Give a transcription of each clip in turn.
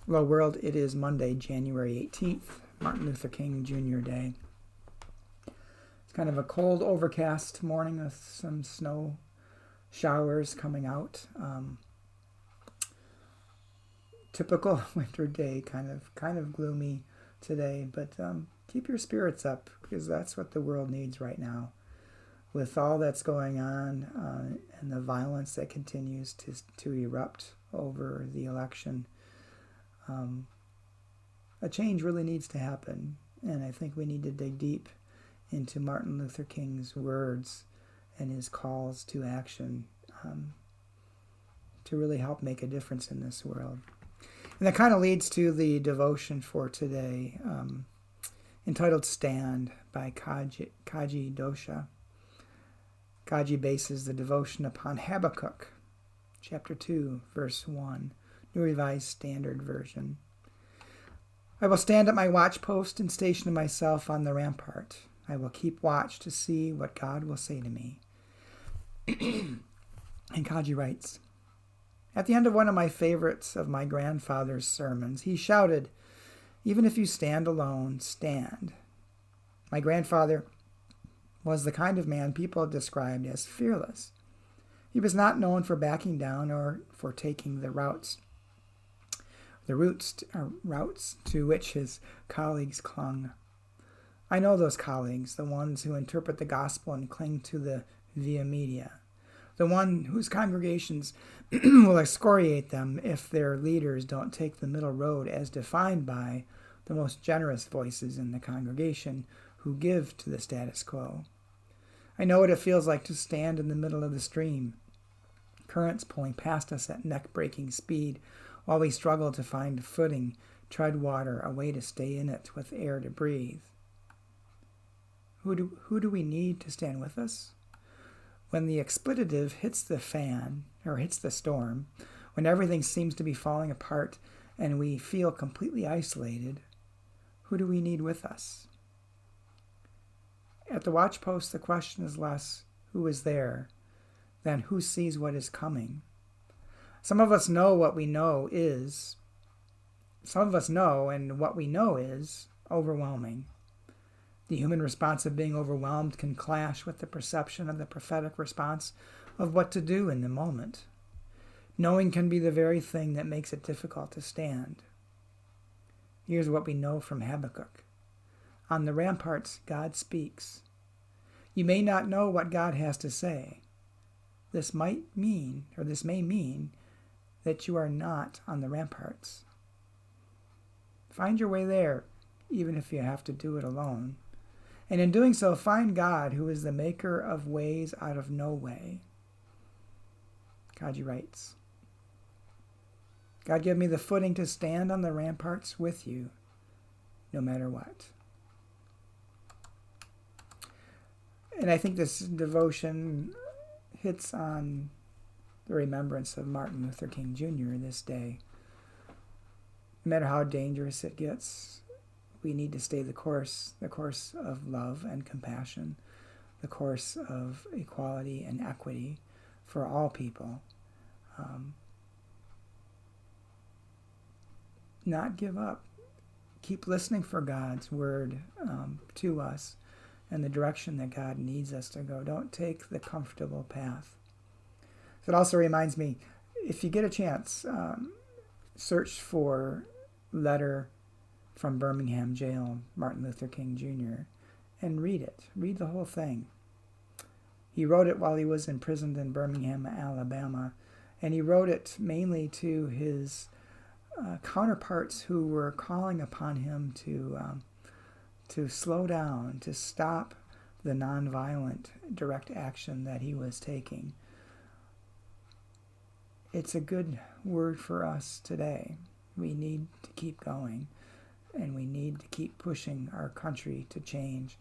Hello world, it is Monday, January 18th, Martin Luther King Jr. Day. It's kind of a cold, overcast morning with some snow showers coming out. Typical winter day, kind of gloomy today, but keep your spirits up because that's what the world needs right now. With all that's going on and the violence that continues to erupt over the election, a change really needs to happen, and I think we need to dig deep into Martin Luther King's words and his calls to action to really help make a difference in this world. And that kind of leads to the devotion for today, entitled Stand by Kaji Dosha. Kaji bases the devotion upon Habakkuk, chapter 2, verse 1, New Revised Standard Version. I will stand at my watchpost and station myself on the rampart. I will keep watch to see what God will say to me. And Kaji writes, at the end of one of my favorites of my grandfather's sermons, he shouted, even if you stand alone, stand. My grandfather was the kind of man people described as fearless. He was not known for backing down or for taking the routes to which his colleagues clung. I know those colleagues, the ones who interpret the gospel and cling to the via media, the one whose congregations will excoriate them if their leaders don't take the middle road as defined by the most generous voices in the congregation who give to the status quo. I know what it feels like to stand in the middle of the stream, currents pulling past us at neck-breaking speed, while we struggle to find footing, tread water, a way to stay in it with air to breathe. Who do we need to stand with us? When the expletive hits the fan, or hits the storm, when everything seems to be falling apart and we feel completely isolated, who do we need with us? At the watchpost, the question is less who is there than who sees what is coming. Some of us know what we know is. Some of us know, and what we know is overwhelming. The human response of being overwhelmed can clash with the perception of the prophetic response of what to do in the moment. Knowing can be the very thing that makes it difficult to stand. Here's what we know from Habakkuk. On the ramparts, God speaks. You may not know what God has to say. This may mean that you are not on the ramparts. Find your way there, even if you have to do it alone. And in doing so, find God, who is the maker of ways out of no way. Kaji writes, God, give me the footing to stand on the ramparts with you, no matter what. And I think this devotion hits on the remembrance of Martin Luther King Jr. this day. No matter how dangerous it gets, we need to stay the course of love and compassion, the course of equality and equity for all people. Not give up. Keep listening for God's word to us and the direction that God needs us to go. Don't take the comfortable path. So it also reminds me, if you get a chance, search for letter from Birmingham jail, Martin Luther King Jr., and read it. Read the whole thing. He wrote it while he was imprisoned in Birmingham, Alabama, and he wrote it mainly to his counterparts who were calling upon him to slow down, to stop the nonviolent direct action that he was taking. It's a good word for us today. We need to keep going, and we need to keep pushing our country to change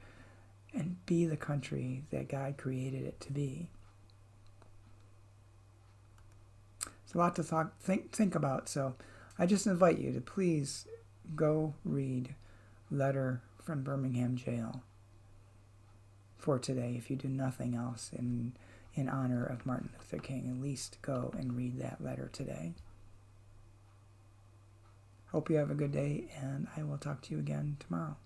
and be the country that God created it to be. It's a lot to think about, so I just invite you to please go read Letter from Birmingham Jail for today. If you do nothing else in honor of Martin Luther King, at least go and read that letter today. Hope you have a good day, and I will talk to you again tomorrow.